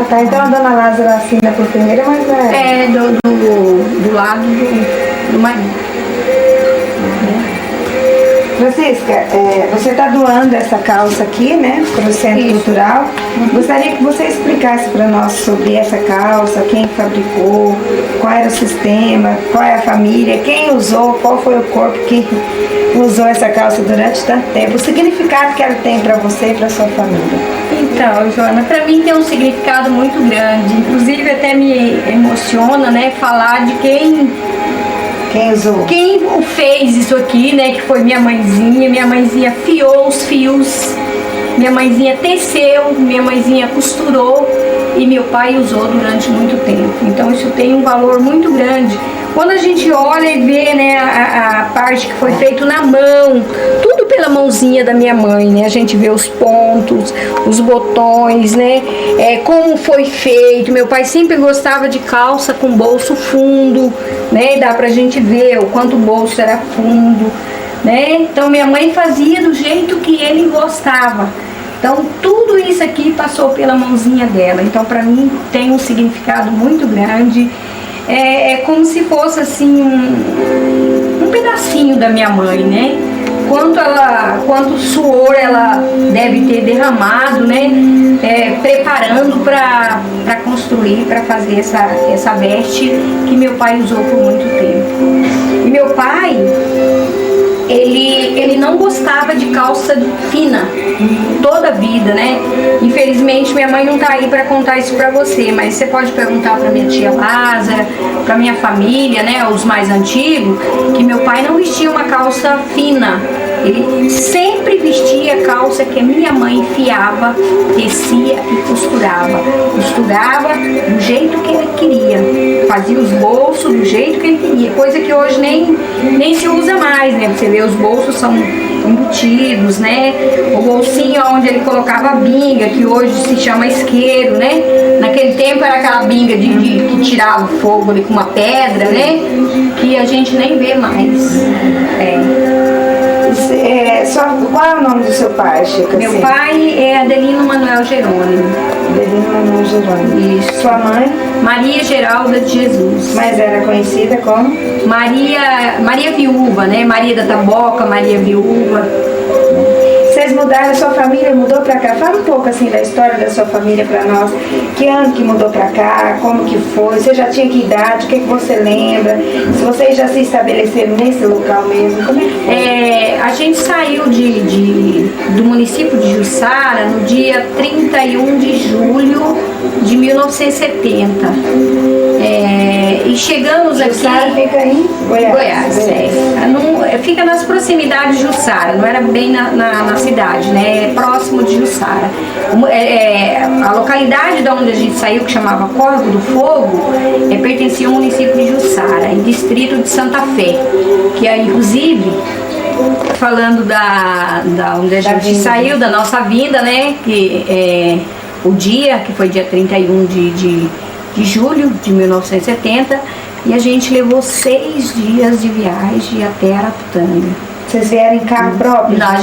tá. Então a dona Lázara assina por Ferreira, mas é do lado do marido. Francisca, você está doando essa calça aqui, né, para o Centro Cultural. Gostaria que você explicasse para nós sobre essa calça, quem fabricou, qual era o sistema, qual é a família, quem usou, qual foi o corpo que usou essa calça durante tanto tempo, o significado que ela tem para você e para sua família. Então, Joana, para mim tem um significado muito grande, inclusive até me emociona, né, falar de quem usou? Quem fez isso aqui, né, que foi minha mãezinha fiou os fios, minha mãezinha teceu, minha mãezinha costurou e meu pai usou durante muito tempo. Então isso tem um valor muito grande. Quando a gente olha e vê, né, a parte que foi feito na mão, tudo pela mãozinha da minha mãe, né, a gente vê os pontos, os botões, né, como foi feito. Meu pai sempre gostava de calça com bolso fundo, né, dá pra gente ver o quanto o bolso era fundo, né. Então minha mãe fazia do jeito que ele gostava. Então tudo isso aqui passou pela mãozinha dela. Então para mim tem um significado muito grande. É como se fosse assim um pedacinho da minha mãe, né? Quanto suor ela deve ter derramado, né? Preparando para construir, para fazer essa veste que meu pai usou por muito tempo. E meu pai, ele não gostava de calça fina toda a vida, né? Infelizmente minha mãe não tá aí para contar isso para você, mas você pode perguntar para minha tia Lázara, para minha família, né, os mais antigos, que meu pai não vestia uma calça fina. Ele sempre vestia calça que a minha mãe fiava, tecia e costurava. Costurava do jeito que ele queria. Fazia os bolsos do jeito que ele queria. Coisa que hoje nem se usa mais, né? Você vê, os bolsos são embutidos, né? O bolsinho onde ele colocava a binga, que hoje se chama isqueiro, né? Naquele tempo era aquela binga que tirava o fogo ali com uma pedra, né? Que a gente nem vê mais. Qual é o nome do seu pai, Chica? Meu pai é Adelino Manuel Jerônimo. Adelino Manuel Jerônimo. Isso. Sua mãe? Maria Geralda de Jesus. Mas era conhecida como? Maria Viúva, né? Maria da Taboca, Maria Viúva. Vocês mudaram, a sua família mudou pra cá? Fala um pouco assim da história da sua família pra nós. Que ano que mudou pra cá? Como que foi? Você já tinha que idade? O que você lembra? Se vocês já se estabeleceram nesse local mesmo, como é que foi? A gente saiu do município de Jussara no dia 31 de julho de 1970. E chegamos aqui... Jussara fica em Goiás. Fica nas proximidades de Jussara, não era bem na cidade, né? É próximo de Jussara. A localidade de onde a gente saiu, que chamava Córrego do Fogo, pertencia ao município de Jussara, em distrito de Santa Fé, que é, inclusive, falando da onde a gente saiu, da nossa vinda, né? Que o dia, que foi dia 31 de julho de 1970, e a gente levou 6 dias de viagem até Araputanga. Vocês vieram em carro próprio? Não,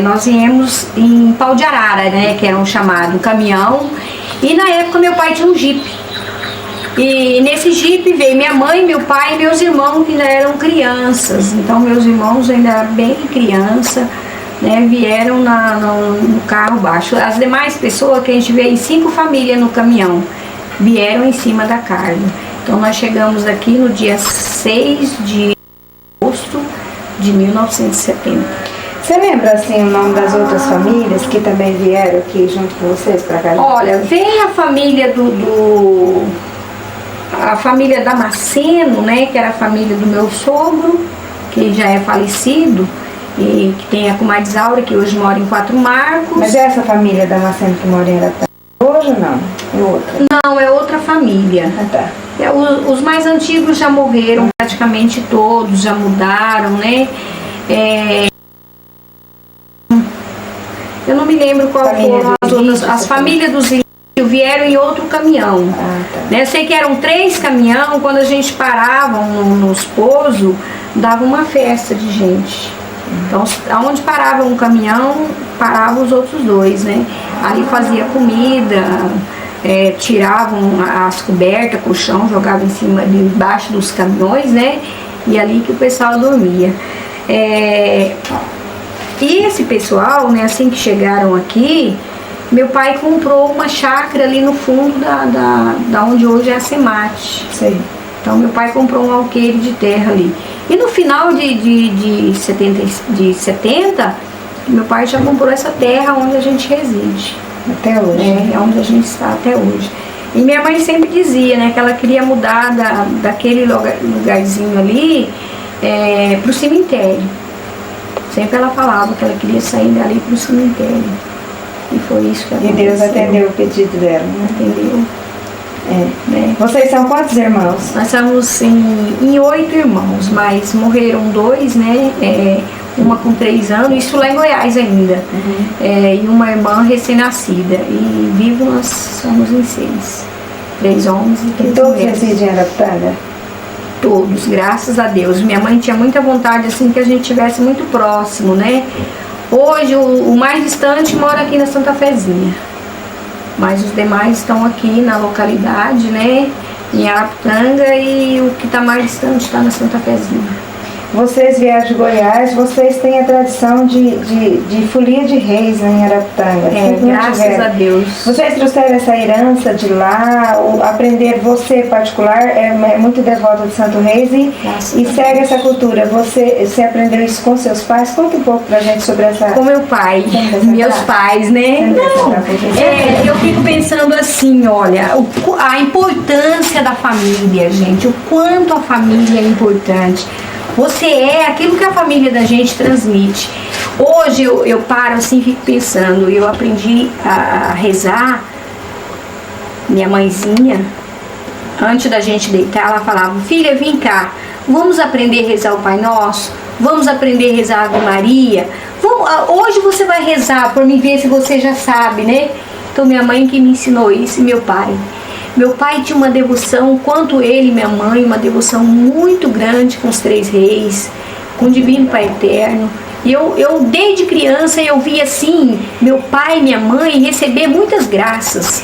nós viemos em Pau de Arara, né, que era um chamado caminhão, e na época meu pai tinha um jipe. E nesse jipe veio minha mãe, meu pai e meus irmãos, que ainda eram crianças. Então meus irmãos ainda eram bem criança, né, vieram no carro baixo. As demais pessoas, que a gente veio em 5 famílias no caminhão, vieram em cima da carga. Então nós chegamos aqui no dia 6 de agosto de 1970. Você lembra assim o nome das outras famílias que também vieram aqui junto com vocês para cá? Olha, vem a família a família Damasceno, né, que era a família do meu sogro, que já é falecido, e que tem a comadre Isaura, que hoje mora em Quatro Marcos. Mas é essa família Damasceno que mora em Araputanga hoje ou não? É outra? Não, é outra família. Ah, tá. Os mais antigos já morreram, praticamente todos já mudaram, né? Eu não me lembro qual foram as outras. As famílias dos Ilícios vieram em outro caminhão. Ah, tá. Né? Eu sei que eram 3 caminhões, quando a gente parava nos pousos, dava uma festa de gente. Então, aonde parava um caminhão, paravam os outros 2, né? Ali fazia comida, tiravam as cobertas, colchão, jogavam em cima, debaixo dos caminhões, né? E ali que o pessoal dormia. E esse pessoal, né, assim que chegaram aqui, meu pai comprou uma chácara ali no fundo da onde hoje é a Semate. Sim. Então meu pai comprou um alqueire de terra ali. E no final de 70, meu pai já comprou essa terra onde a gente reside. Até hoje. É onde a gente está até hoje. E minha mãe sempre dizia, né, que ela queria mudar daquele lugarzinho ali para o cemitério. Sempre ela falava que ela queria sair dali para o cemitério. E foi isso que aconteceu. E Deus atendeu o pedido dela, né? Atendeu. Né? Vocês são quantos irmãos? Nós somos em 8 irmãos, mas morreram 2, né? Uma com 3 anos, isso lá em Goiás ainda. E uma irmã recém-nascida. E vivo nós somos em 6. 3 homens e 3 todos mulheres. residem em Araputanga? Todos, graças a Deus. Minha mãe tinha muita vontade assim que a gente estivesse muito próximo, né? Hoje o mais distante mora aqui na Santa Fezinha. Mas os demais estão aqui na localidade, né? Em Araputanga, e o que está mais distante está na Santa Fezinha. Vocês vieram de Goiás, vocês têm a tradição de folia de reis, né, em Araputanga. Graças a Deus. Vocês trouxeram essa herança de lá, aprender, você particular, é muito devota de Santo Reis e segue essa cultura. Você aprendeu isso com seus pais? Conta um pouco pra gente sobre essa... Com meu pai, meus pais, né? Eu fico pensando assim, olha, a importância da família, gente, o quanto a família é importante. Você é aquilo que a família da gente transmite. Hoje eu paro assim e fico pensando, eu aprendi a rezar. Minha mãezinha, antes da gente deitar, ela falava: filha, vem cá, vamos aprender a rezar o Pai Nosso? Vamos aprender a rezar a Ave Maria? Hoje você vai rezar por me ver se você já sabe, né? Então minha mãe que me ensinou isso e meu pai. Meu pai tinha uma devoção, quanto ele e minha mãe, uma devoção muito grande com os 3 reis, com o Divino Pai Eterno. E eu desde criança, eu via assim, meu pai e minha mãe receber muitas graças,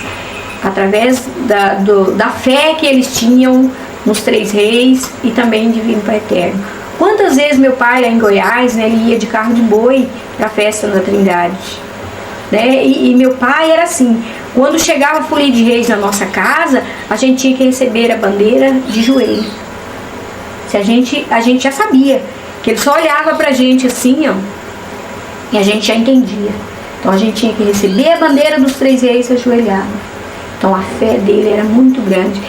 através da fé que eles tinham nos 3 reis e também Divino Pai Eterno. Quantas vezes meu pai lá em Goiás, né, ele ia de carro de boi para a festa da Trindade. Né? E meu pai era assim, quando chegava a folia de reis na nossa casa, a gente tinha que receber a bandeira de joelho. A gente já sabia, que ele só olhava pra gente assim, ó, e a gente já entendia. Então a gente tinha que receber a bandeira dos 3 reis ajoelhado. Então a fé dele era muito grande.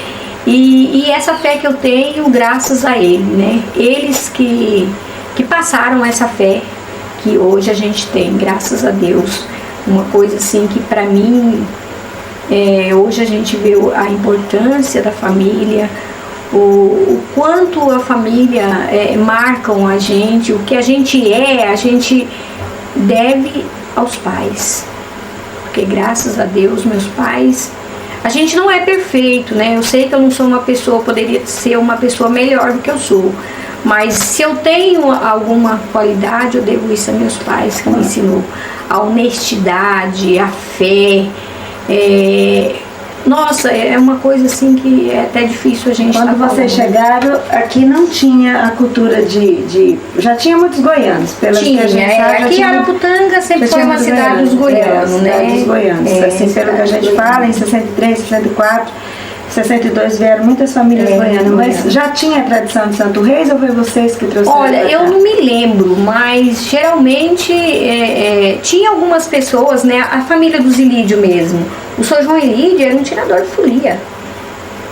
E essa fé que eu tenho, graças a ele, né? Eles que passaram essa fé que hoje a gente tem, graças a Deus. Uma coisa assim que para mim, hoje a gente vê a importância da família, o quanto a família marcam a gente, o que a gente deve aos pais. Porque graças a Deus, meus pais, a gente não é perfeito, né? Eu sei que eu não sou uma pessoa, poderia ser uma pessoa melhor do que eu sou. Mas se eu tenho alguma qualidade, eu devo isso a meus pais que me ensinou. A honestidade, a fé. Nossa, é uma coisa assim que é até difícil a gente Quando vocês chegaram, aqui não tinha a cultura já tinha muitos goianos, pela que a gente sabe. Aqui Araputanga sempre foi uma cidade dos goianos, né? Dos goianos. Assim, pelo que a gente fala, em 63, 64, 62 vieram muitas famílias goianas. Mas já tinha a tradição de Santo Reis ou foi vocês que trouxeram? Olha, eu não me lembro, mas geralmente tinha algumas pessoas, né? A família do Zilídio mesmo. O Sr. João Elídio era um tirador de folia.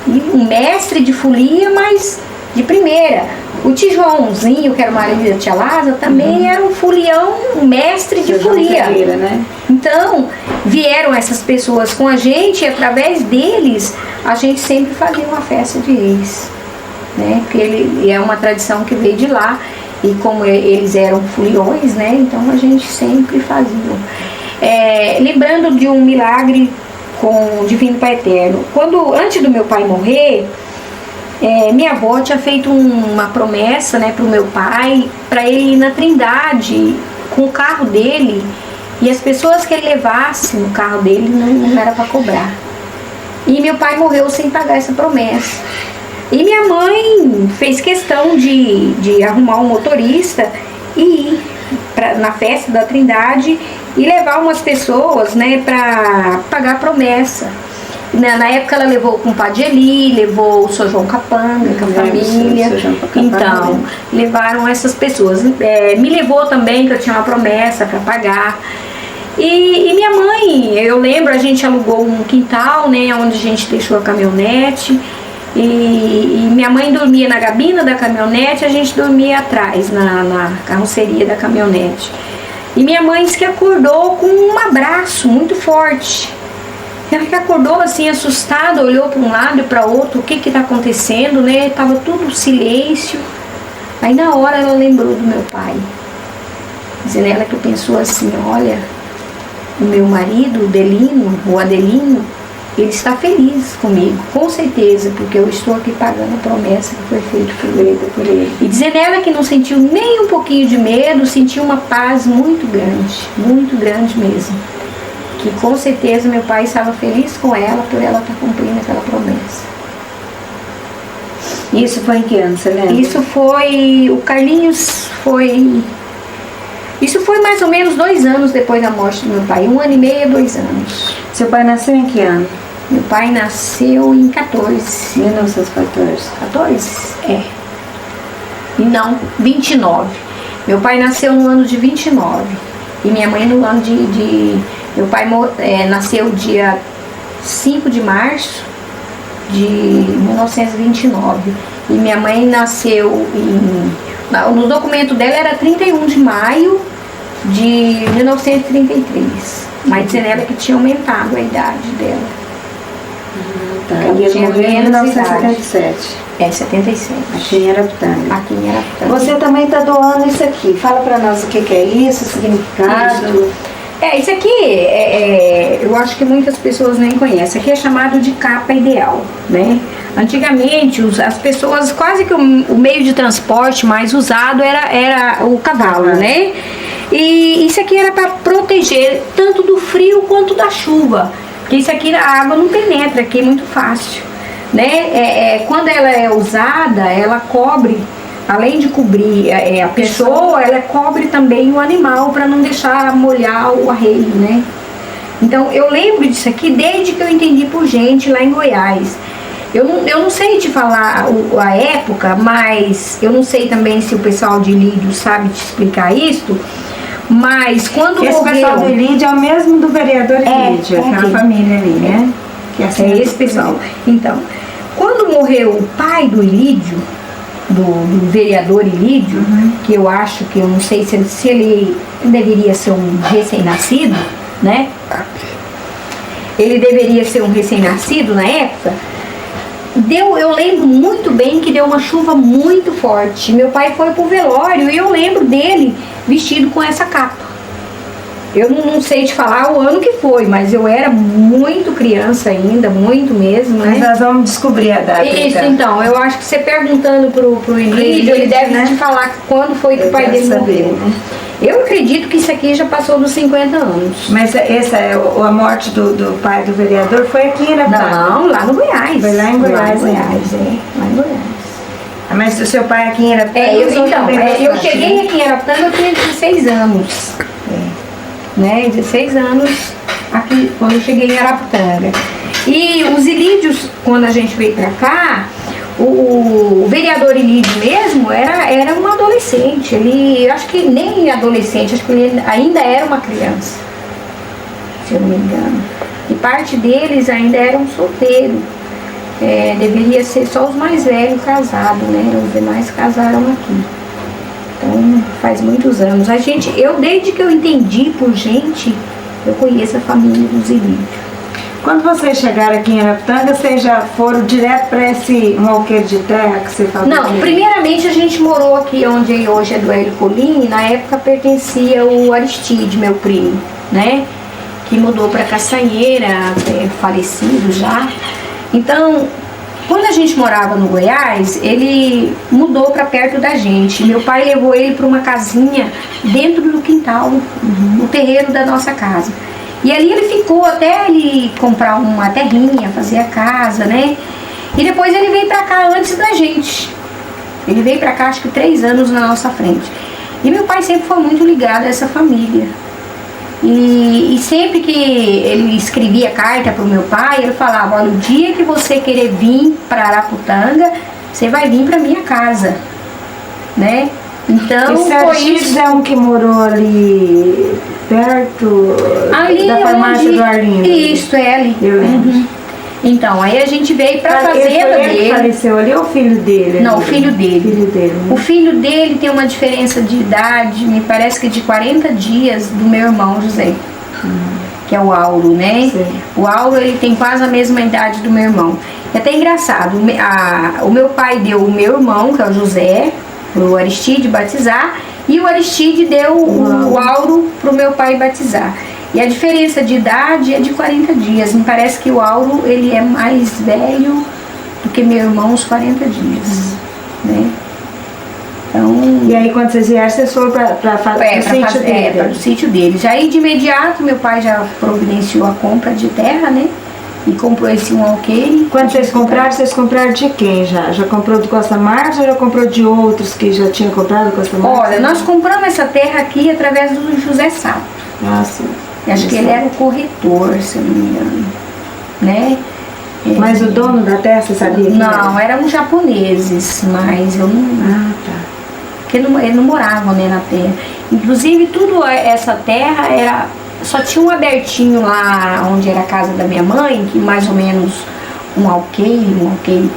E um mestre de folia, mas de primeira. O tio Joãozinho, que era o marido da tia Lázara, também era um folião, um mestre de folia. Ferreira, né? Então, vieram essas pessoas com a gente e através deles a gente sempre fazia uma festa de reis, né? Porque é uma tradição que veio de lá e como eles eram foliões, né? Então a gente sempre fazia. Lembrando de um milagre com o Divino Pai Eterno. Antes do meu pai morrer, minha avó tinha feito uma promessa, né, para o meu pai, para ele ir na Trindade com o carro dele, e as pessoas que ele levasse no carro dele não era para cobrar. E meu pai morreu sem pagar essa promessa. E minha mãe fez questão de arrumar um motorista e ir na festa da Trindade e levar umas pessoas, né, para pagar a promessa. Na época ela levou o compadre Eli, levou o Sr. João Capanga com a família. Então, levaram essas pessoas. Me levou também, que eu tinha uma promessa para pagar. E minha mãe, eu lembro, a gente alugou um quintal, né, onde a gente deixou a caminhonete. E minha mãe dormia na gabina da caminhonete, a gente dormia atrás, na carroceria da caminhonete. E minha mãe disse que acordou com um abraço muito forte. Ela que acordou assim, assustada, olhou para um lado e para outro, o que está acontecendo, né? Tava tudo silêncio. Aí na hora ela lembrou do meu pai. Dizendo ela que pensou assim, olha, o meu marido, o Adelino, ele está feliz comigo, com certeza, porque eu estou aqui pagando a promessa que foi feita por ele. E dizendo ela que não sentiu nem um pouquinho de medo, sentiu uma paz muito grande mesmo. Que com certeza meu pai estava feliz com ela por ela estar cumprindo aquela promessa. Isso foi em que ano, você lembra? Isso foi, o Carlinhos foi... Isso foi mais ou menos 2 anos depois da morte do meu pai, 1 ano e meio, 2 anos. Seu pai nasceu em que ano? Meu pai nasceu em 14. 1914. 14? É. Não, 29. Meu pai nasceu no ano de 29. E minha mãe no ano Meu pai nasceu dia 5 de março de 1929. E minha mãe nasceu no documento dela era 31 de maio de 1933. Mas dizendo ela que tinha aumentado a idade dela. Tá. E ele morreu em 1977. 77. Aqui em Araputanga. Aqui em Araputanga. Você também está doando isso aqui. Fala para nós o que é isso, o significado. Isso aqui, eu acho que muitas pessoas nem conhecem. Isso aqui é chamado de capa ideal, né? Antigamente, as pessoas, quase que o meio de transporte mais usado era o cavalo, né? E isso aqui era para proteger tanto do frio quanto da chuva. Porque isso aqui, a água não penetra aqui, é muito fácil, né? Quando ela é usada, ela cobre... Além de cobrir a pessoa, ela cobre também o animal para não deixar molhar o arreio, né? Então, eu lembro disso aqui desde que eu entendi por gente lá em Goiás. Eu não sei te falar a época, mas eu não sei também se o pessoal de Ilídio sabe te explicar isso. Mas quando esse morreu... pessoal do Ilídio é o mesmo do vereador Ilídio, aquela família ali, né? Que é esse pessoal. Então, quando morreu o pai do Ilídio, do vereador Ilídio, que eu acho que, eu não sei se ele deveria ser um recém-nascido, né? Ele deveria ser um recém-nascido na época. Eu lembro muito bem que deu uma chuva muito forte. Meu pai foi pro velório e eu lembro dele vestido com essa capa. Eu não sei te falar o ano que foi, mas eu era muito criança ainda, muito mesmo, né? Mas nós vamos descobrir a data. Isso, então, eu acho que você perguntando pro Ilídio, ele deve te falar quando foi que o pai dele morreu. Né? Eu acredito que isso aqui já passou dos 50 anos. Mas essa a morte do pai do vereador foi aqui em Araputanga? Não, lá no Goiás. Foi lá em Goiás, lá em Goiás. Mas o seu pai aqui em Araputanga? Eu cheguei aqui em Araputanga, eu tinha 16 anos. Né, 16 anos aqui, quando eu cheguei em Araputanga. E os Ilídios, quando a gente veio pra cá, o vereador Ilídio mesmo era um adolescente. Ele, acho que nem adolescente, acho que ele ainda era uma criança, se eu não me engano. E parte deles ainda eram solteiros. Deveria ser só os mais velhos casados, né? Os demais casaram aqui. Então, faz muitos anos. Desde que eu entendi por gente, eu conheço a família dos Ilídios. Quando vocês chegaram aqui em Araputanga, vocês já foram direto para esse roqueiro de terra que você falou? Não, primeiramente a gente morou aqui onde hoje é do Hélio Colim, e na época pertencia o Aristide, meu primo, né? Que mudou para Caçanheira, falecido já. Então, quando a gente morava no Goiás, ele mudou para perto da gente. Meu pai levou ele para uma casinha dentro do quintal, no terreiro da nossa casa. E ali ele ficou até ele comprar uma terrinha, fazer a casa, né? E depois ele veio pra cá antes da gente. Ele veio pra cá acho que 3 anos na nossa frente. E meu pai sempre foi muito ligado a essa família. E sempre que ele escrevia carta pro meu pai, ele falava: olha, o dia que você querer vir para Araputanga, você vai vir para minha casa, né? Então foi isso. É um que morou ali perto da farmácia do Arlindo. Isso, é ali. Eu lembro. Uhum. Então, aí a gente veio pra fazenda dele. Ele faleceu ali ou o filho dele? Não, o filho dele. Filho dele, né? O filho dele tem uma diferença de idade, me parece que de 40 dias do meu irmão José, que é o Auro, né? Sim. O Auro, ele tem quase a mesma idade do meu irmão. É até engraçado, o meu pai deu o meu irmão, que é o José, pro Aristide batizar, e o Aristide deu o Auro pro meu pai batizar. E a diferença de idade é de 40 dias. Me parece que o Auro, ele é mais velho do que meu irmão, uns 40 dias, né? Então, e aí quando vocês vieram, vocês foram para o sítio dele. Já aí de imediato, meu pai já providenciou a compra de terra, né? E comprou esse um alqueire. Quando vocês compraram de quem já? Já comprou do Costa Marques ou já comprou de outros que já tinham comprado do Costa Marques? Olha, nós compramos essa terra aqui através do José Sato. Ah, sim. Acho que ele era o corretor, se eu não me engano, né? Mas o dono da terra, você sabia? Não, eram japoneses, mas eu não... Ah, tá. Porque ele não morava, né, na terra. Inclusive, tudo essa terra era... Só tinha um abertinho lá onde era a casa da minha mãe, que mais ou menos um alqueire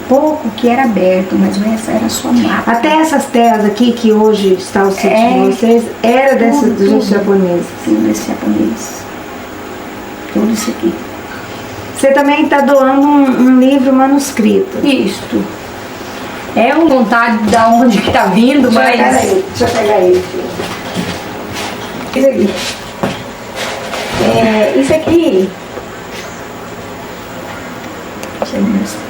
pouco, que era aberto, mas essa era só mata. Até essas terras aqui, que hoje está o sítio de vocês, era dos japoneses? Tudo desse japonês. Tudo isso aqui. Você também está doando um livro manuscrito. Isto. É uma vontade de onde que está vindo, mas... Deixa eu pegar ele. Isso aqui. Isso aqui... Deixa eu mostrar.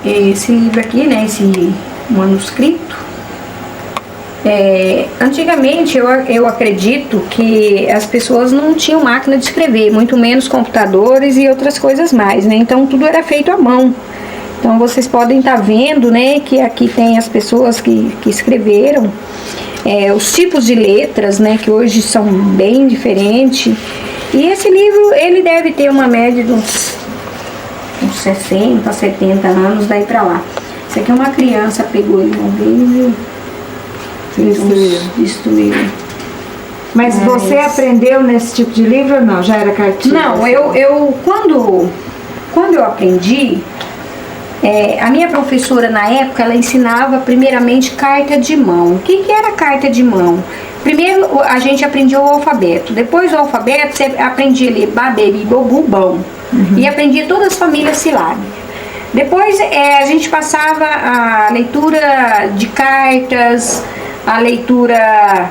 Esse livro aqui, né, esse manuscrito, antigamente eu acredito que as pessoas não tinham máquina de escrever, muito menos computadores e outras coisas mais, né? Então tudo era feito à mão. Então vocês podem estar vendo, né, que aqui tem as pessoas que escreveram, os tipos de letras, né, que hoje são bem diferentes. E esse livro, ele deve ter uma média de uns 60, 70 anos, daí pra lá. Isso aqui é uma criança, pegou ele uma vez e destruiu. Mas você aprendeu nesse tipo de livro ou não? Já era cartilha? Não, quando eu aprendi, a minha professora na época, ela ensinava primeiramente carta de mão. O que era carta de mão? Primeiro a gente aprendia o alfabeto, depois do alfabeto você aprendia a ler babê, bibobu, bom, e aprendia todas as famílias silábicas. Depois a gente passava a leitura de cartas, a leitura,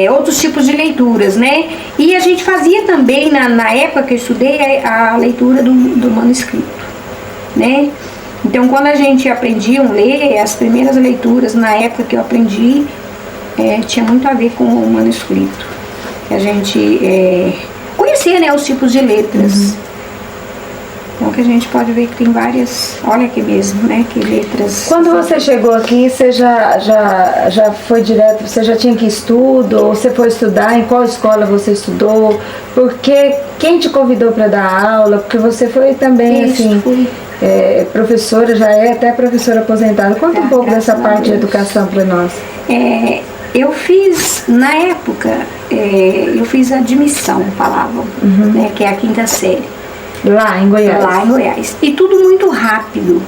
outros tipos de leituras, né? E a gente fazia também, na época que eu estudei, a leitura do manuscrito, né? Então quando a gente aprendia a ler, as primeiras leituras na época que eu aprendi, tinha muito a ver com o manuscrito. A gente conhecia, né, os tipos de letras. Então que a gente pode ver que tem várias, olha aqui mesmo, né, que letras. Quando você chegou aqui, você já foi direto, você já tinha que estudo, ou você foi estudar, em qual escola você estudou? Porque quem te convidou para dar aula? Porque você foi também, assim, professora, já é até professora aposentada. Conta um pouco dessa parte de educação para nós. Eu fiz, na época, eu fiz admissão, falavam, né, que é a 5ª série. Lá em Goiás? Lá em Goiás. E tudo muito rápido.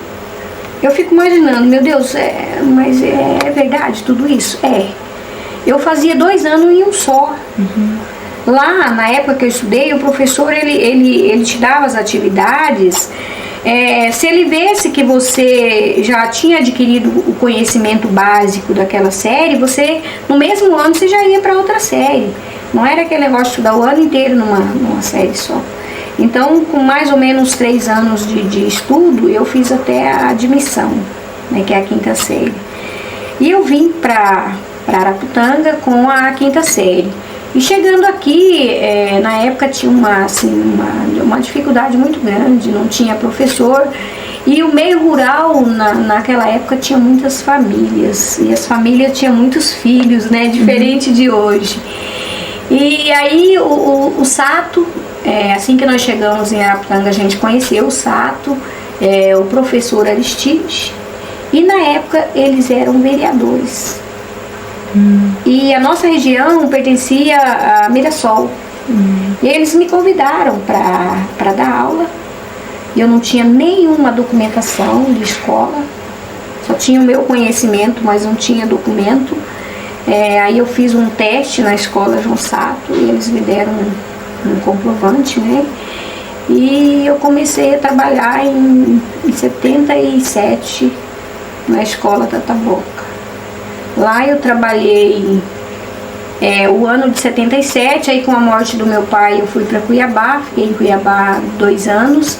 Eu fico imaginando, meu Deus, mas é verdade tudo isso? Eu fazia 2 anos em um só. Lá, na época que eu estudei, o professor, ele te dava as atividades. Se ele vesse que você já tinha adquirido o conhecimento básico daquela série, você, no mesmo ano, você já ia para outra série. Não era aquele negócio de estudar o ano inteiro numa série só. Então, com mais ou menos 3 anos de estudo, eu fiz até a admissão, né, que é a 5ª série. E eu vim para Araputanga com a 5ª série. E chegando aqui, na época tinha uma dificuldade muito grande, não tinha professor. E o meio rural, naquela época, tinha muitas famílias. E as famílias tinham muitos filhos, né? Diferente de hoje. E aí o Sato, assim que nós chegamos em Araputanga, a gente conheceu o Sato, o professor Aristide. E na época eles eram vereadores. E a nossa região pertencia a Mirassol. E eles me convidaram para dar aula. Eu não tinha nenhuma documentação de escola, só tinha o meu conhecimento, mas não tinha documento. Aí eu fiz um teste na escola João Sato e eles me deram um comprovante, né? E eu comecei a trabalhar em 77 na escola da Taboca. Lá eu trabalhei o ano de 77, aí com a morte do meu pai eu fui para Cuiabá, fiquei em Cuiabá 2 anos.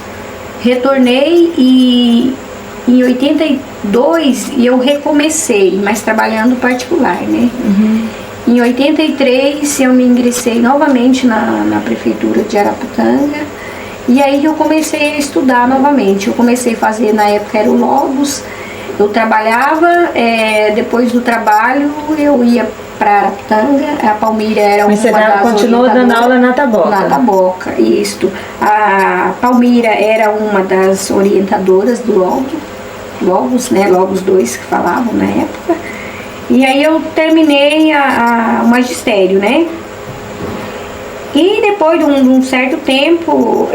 Retornei e em 82 eu recomecei, mas trabalhando particular, né? Em 83 eu me ingressei novamente na prefeitura de Araputanga e aí eu comecei a estudar novamente. Eu comecei a fazer, na época era o Logos, eu trabalhava, depois do trabalho eu ia para Araputanga, a Palmira era Mas uma das continuou dando aula na Taboca? Na Taboca, isso. A Palmira era uma das orientadoras do Logos, né? Logos 2 que falavam na época. E aí eu terminei o magistério, né? E depois de um certo tempo,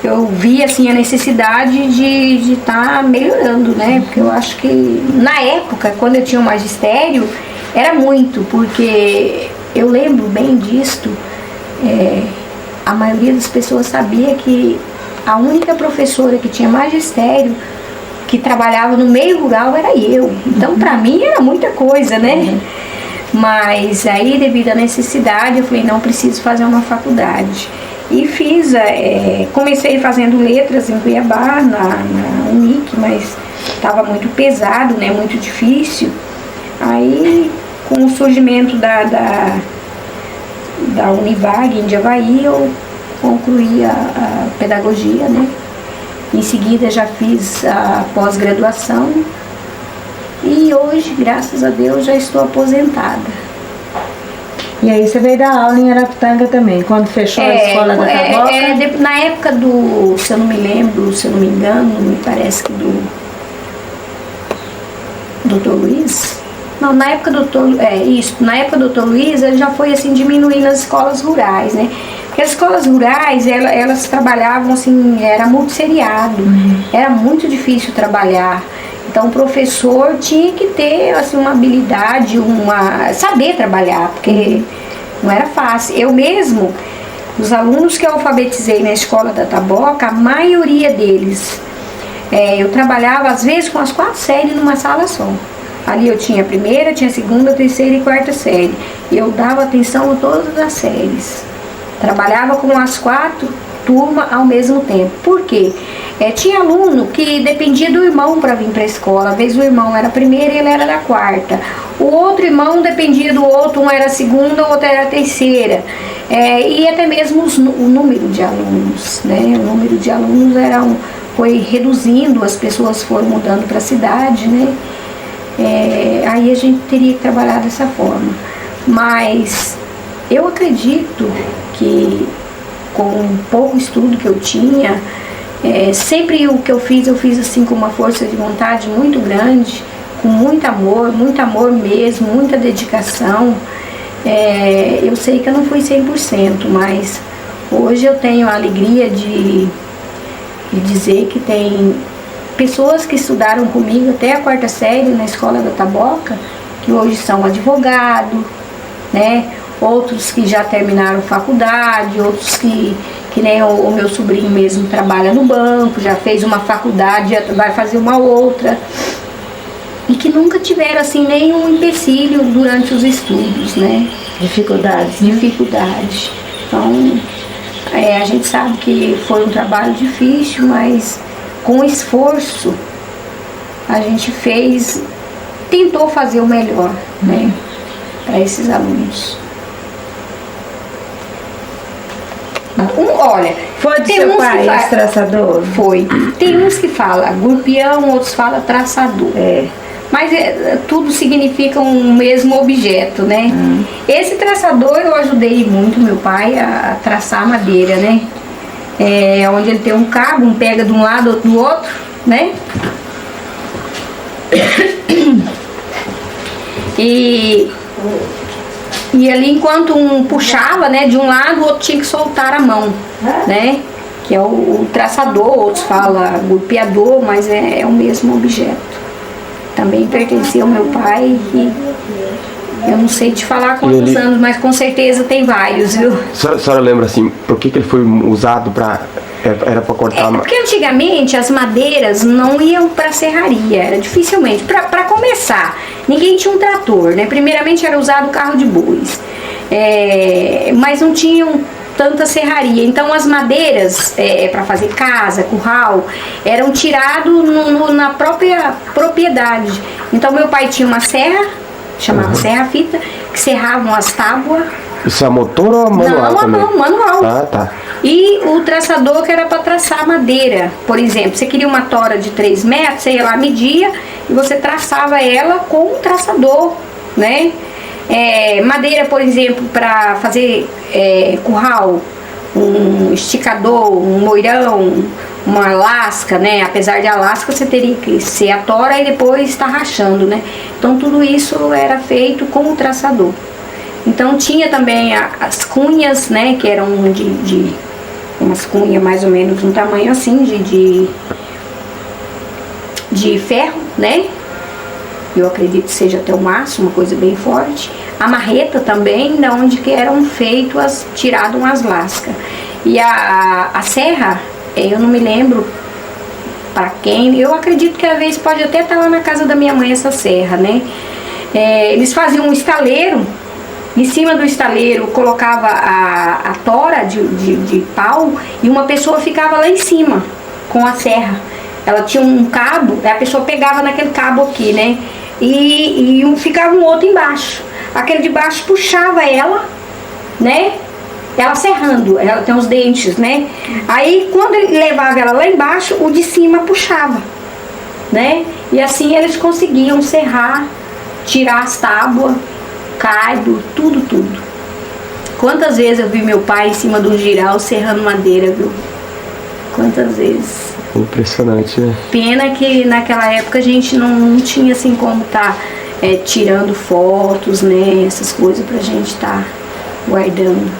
eu vi assim a necessidade de estar melhorando, né? Porque eu acho que na época, quando eu tinha o magistério, era muito, porque eu lembro bem disto, a maioria das pessoas sabia que a única professora que tinha magistério, que trabalhava no meio rural, era eu. Então, para mim, era muita coisa, né? Mas aí, devido à necessidade, eu falei, não, preciso fazer uma faculdade. E fiz, comecei fazendo letras em Cuiabá, na Unic, mas estava muito pesado, né, muito difícil. Aí, com o surgimento da Univag em Avaí, eu concluí a pedagogia, né. Em seguida já fiz a pós-graduação e hoje, graças a Deus, já estou aposentada. E aí você veio dar aula em Araputanga também, quando fechou a escola da Taboca? Na época se eu não me lembro, se eu não me engano, me parece que do Dr. Luiz. Não, na época do na época do Dr. Luiz, ele já foi assim diminuindo as escolas rurais, né? Porque as escolas rurais, elas trabalhavam assim, era multisseriado, era muito difícil trabalhar. Então o professor tinha que ter assim, uma habilidade, saber trabalhar, porque não era fácil. Eu mesmo, os alunos que eu alfabetizei na escola da Taboca, a maioria deles, eu trabalhava às vezes com as 4 séries numa sala só. Ali eu tinha a primeira, tinha a segunda, terceira e quarta série. E eu dava atenção a todas as séries. Trabalhava com as 4 turmas ao mesmo tempo. Por quê? Tinha aluno que dependia do irmão para vir para a escola. Às vezes o irmão era a primeira e ele era da quarta. O outro irmão dependia do outro, um era a segunda, o outro era a terceira. E até mesmo o número de alunos, né? O número de alunos foi reduzindo, as pessoas foram mudando para a cidade, né? Aí a gente teria que trabalhar dessa forma. Mas eu acredito que com o pouco estudo que eu tinha, sempre o que eu fiz assim com uma força de vontade muito grande, com muito amor mesmo, muita dedicação. Eu sei que eu não fui 100%, mas hoje eu tenho a alegria de dizer que tem pessoas que estudaram comigo até a 4ª série na escola da Taboca, que hoje são advogados, né? Outros que já terminaram faculdade, outros que nem o meu sobrinho mesmo trabalha no banco, já fez uma faculdade, já vai fazer uma outra. E que nunca tiveram assim nenhum empecilho durante os estudos, né? Dificuldades. Dificuldade. Então, a gente sabe que foi um trabalho difícil, mas com esforço a gente tentou fazer o melhor, né, para esses alunos. Olha, Foi de tem seu uns pai, que esse traçador? foi. Tem uns que falam gurpião, outros falam traçador. É. Mas tudo significa um mesmo objeto, né? Esse traçador eu ajudei muito meu pai a traçar madeira, né? Onde ele tem um cabo, um pega de um lado, outro do outro, né? E ali enquanto um puxava, né, de um lado, o outro tinha que soltar a mão, né? Que é o traçador, outros falam golpeador, mas é o mesmo objeto. Também pertencia ao meu pai e eu não sei te falar quantos anos, mas com certeza tem vários, viu? A senhora lembra assim, por que ele foi usado para... Era para cortar... Porque antigamente as madeiras não iam para serraria, era dificilmente. Para começar, ninguém tinha um trator, né? Primeiramente era usado carro de bois, mas não tinham tanta serraria. Então as madeiras para fazer casa, curral, eram tiradas na própria propriedade. Então meu pai tinha uma serra, chamava serra-fita, que serravam as tábuas. Isso é a motor ou a manual? Não, também? a mão, manual. Ah, tá. E o traçador que era para traçar madeira. Por exemplo, você queria uma tora de 3 metros, você ia lá, media e você traçava ela com um traçador, né? Madeira, por exemplo, para fazer curral, um esticador, um moirão, uma lasca, né? Apesar de a lasca você teria que ser a tora e depois estar rachando, né? Então tudo isso era feito com o traçador. Então tinha também as cunhas, né? Que eram de umas cunhas mais ou menos um tamanho assim de ferro, né? Eu acredito que seja até o máximo, uma coisa bem forte. A marreta também, da onde que eram feitas, tiradas umas lascas. E a serra, eu não me lembro para quem, eu acredito que às vezes pode até estar lá na casa da minha mãe essa serra, né? Eles faziam um estaleiro, em cima do estaleiro colocava a tora de pau e uma pessoa ficava lá em cima com a serra. Ela tinha um cabo, a pessoa pegava naquele cabo aqui, né? E ficava um outro embaixo. Aquele de baixo puxava ela, né? Ela serrando, ela tem os dentes, né? Aí quando ele levava ela lá embaixo, o de cima puxava, né? E assim eles conseguiam serrar, tirar as tábuas, caido, tudo. Quantas vezes eu vi meu pai em cima de um giral serrando madeira, viu? Quantas vezes. Impressionante, né? Pena que naquela época a gente não tinha assim como tá tirando fotos, né? Essas coisas pra gente tá guardando.